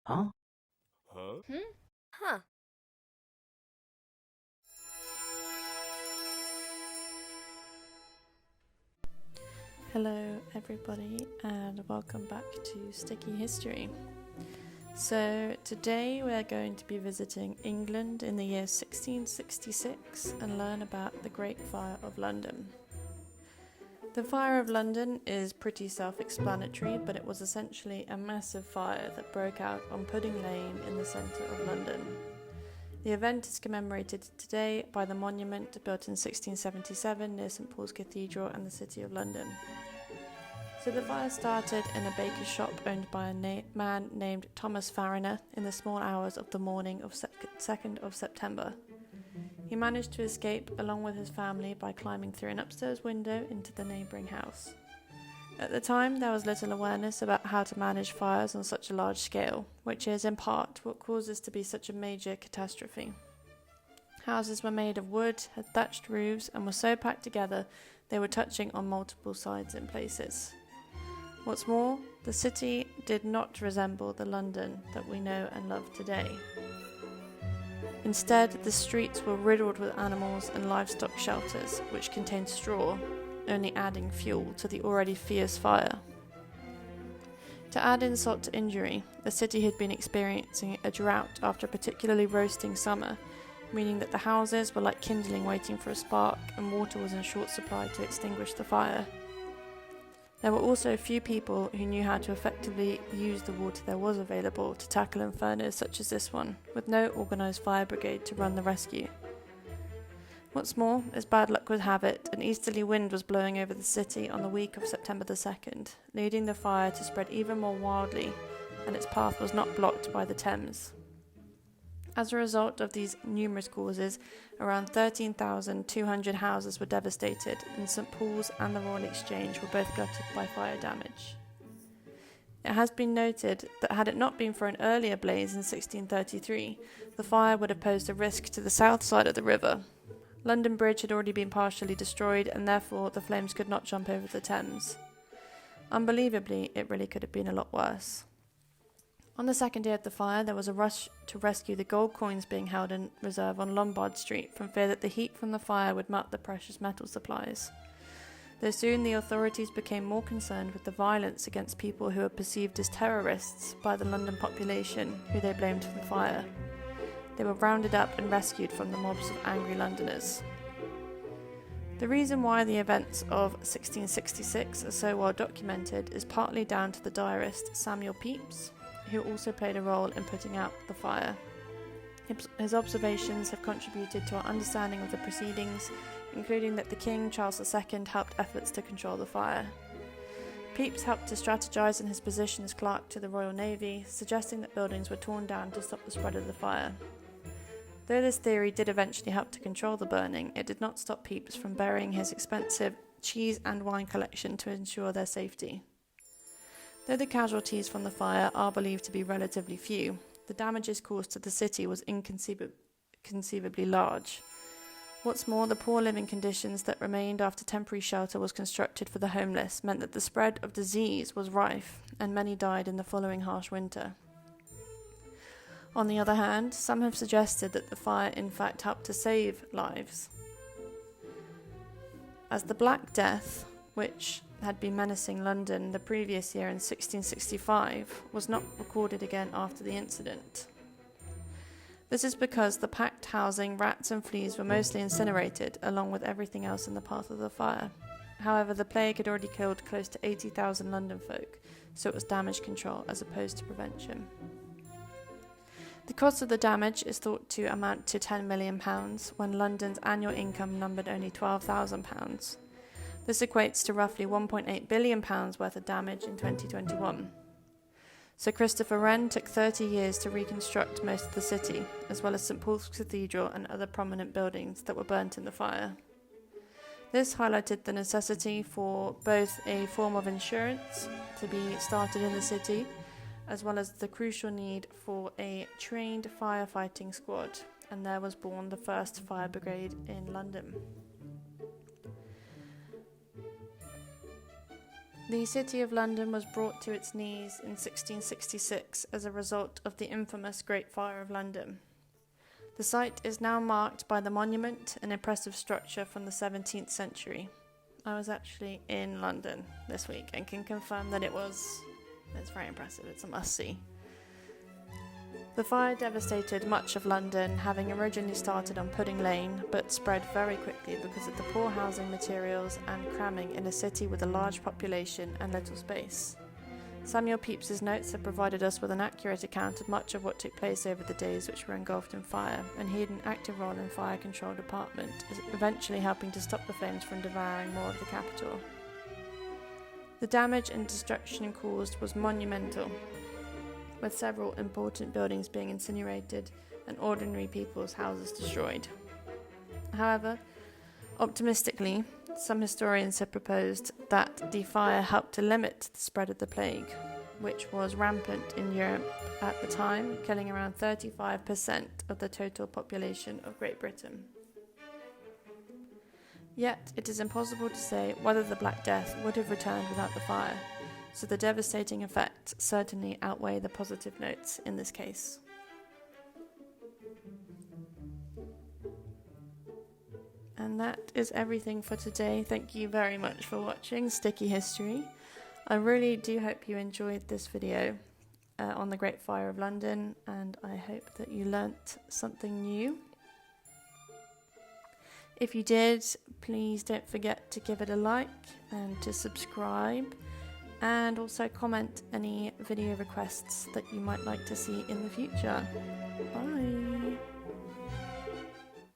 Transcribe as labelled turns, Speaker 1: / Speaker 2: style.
Speaker 1: Huh?
Speaker 2: Hmm? Huh.
Speaker 3: Hello, everybody, and welcome back to Sticky History. So, today we're going to be visiting England in the year 1666 and learn about the Great Fire of London. The Fire of London is pretty self-explanatory, but it was essentially a massive fire that broke out on Pudding Lane in the centre of London. The event is commemorated today by the monument built in 1677 near St Paul's Cathedral and the City of London. So the fire started in a baker's shop owned by a man named Thomas Fariner in the small hours of the morning of 2nd of September. He managed to escape along with his family by climbing through an upstairs window into the neighbouring house. At the time, there was little awareness about how to manage fires on such a large scale, which is in part what caused this to be such a major catastrophe. Houses were made of wood, had thatched roofs, and were so packed together they were touching on multiple sides in places. What's more, the city did not resemble the London that we know and love today. Instead, the streets were riddled with animals and livestock shelters, which contained straw, only adding fuel to the already fierce fire. To add insult to injury, the city had been experiencing a drought after a particularly roasting summer, meaning that the houses were like kindling waiting for a spark and water was in short supply to extinguish the fire. There were also few people who knew how to effectively use the water there was available to tackle infernos such as this one, with no organised fire brigade to run the rescue. What's more, as bad luck would have it, an easterly wind was blowing over the city on the week of September the 2nd, leading the fire to spread even more wildly, and its path was not blocked by the Thames. As a result of these numerous causes, around 13,200 houses were devastated, and St Paul's and the Royal Exchange were both gutted by fire damage. It has been noted that had it not been for an earlier blaze in 1633, the fire would have posed a risk to the south side of the river. London Bridge had already been partially destroyed, and therefore the flames could not jump over the Thames. Unbelievably, it really could have been a lot worse. On the second day of the fire, there was a rush to rescue the gold coins being held in reserve on Lombard Street from fear that the heat from the fire would melt the precious metal supplies. Though soon the authorities became more concerned with the violence against people who were perceived as terrorists by the London population, who they blamed for the fire. They were rounded up and rescued from the mobs of angry Londoners. The reason why the events of 1666 are so well documented is partly down to the diarist Samuel Pepys, who also played a role in putting out the fire. His observations have contributed to our understanding of the proceedings, including that the King, Charles II, helped efforts to control the fire. Pepys helped to strategise in his position as clerk to the Royal Navy, suggesting that buildings were torn down to stop the spread of the fire. Though this theory did eventually help to control the burning, it did not stop Pepys from burying his expensive cheese and wine collection to ensure their safety. Though the casualties from the fire are believed to be relatively few, the damages caused to the city was inconceivably large. What's more, the poor living conditions that remained after temporary shelter was constructed for the homeless meant that the spread of disease was rife, and many died in the following harsh winter. On the other hand, some have suggested that the fire in fact helped to save lives, as the Black Death, which had been menacing London the previous year in 1665, was not recorded again after the incident. This is because the packed housing, rats and fleas were mostly incinerated, along with everything else in the path of the fire. However, the plague had already killed close to 80,000 London folk, so it was damage control as opposed to prevention. The cost of the damage is thought to amount to £10 million, when London's annual income numbered only £12,000. This equates to roughly £1.8 billion worth of damage in 2021. Sir Christopher Wren took 30 years to reconstruct most of the city, as well as St Paul's Cathedral and other prominent buildings that were burnt in the fire. This highlighted the necessity for both a form of insurance to be started in the city, as well as the crucial need for a trained firefighting squad, and there was born the first fire brigade in London. The City of London was brought to its knees in 1666 as a result of the infamous Great Fire of London. The site is now marked by the monument, an impressive structure from the 17th century. I was actually in London this week and can confirm that it's very impressive. It's a must-see. The fire devastated much of London, having originally started on Pudding Lane, but spread very quickly because of the poor housing materials and cramming in a city with a large population and little space. Samuel Pepys's notes have provided us with an accurate account of much of what took place over the days which were engulfed in fire, and he had an active role in fire control department, eventually helping to stop the flames from devouring more of the capital. The damage and destruction caused was monumental, with several important buildings being incinerated and ordinary people's houses destroyed. However, optimistically, some historians have proposed that the fire helped to limit the spread of the plague, which was rampant in Europe at the time, killing around 35% of the total population of Great Britain. Yet, it is impossible to say whether the Black Death would have returned without the fire, so the devastating effects certainly outweigh the positive notes in this case. And that is everything for today. Thank you very much for watching Sticky History. I really do hope you enjoyed this video on the Great Fire of London, and I hope that you learnt something new. If you did, please don't forget to give it a like and to subscribe, and also comment any video requests that you might like to see in the future. Bye!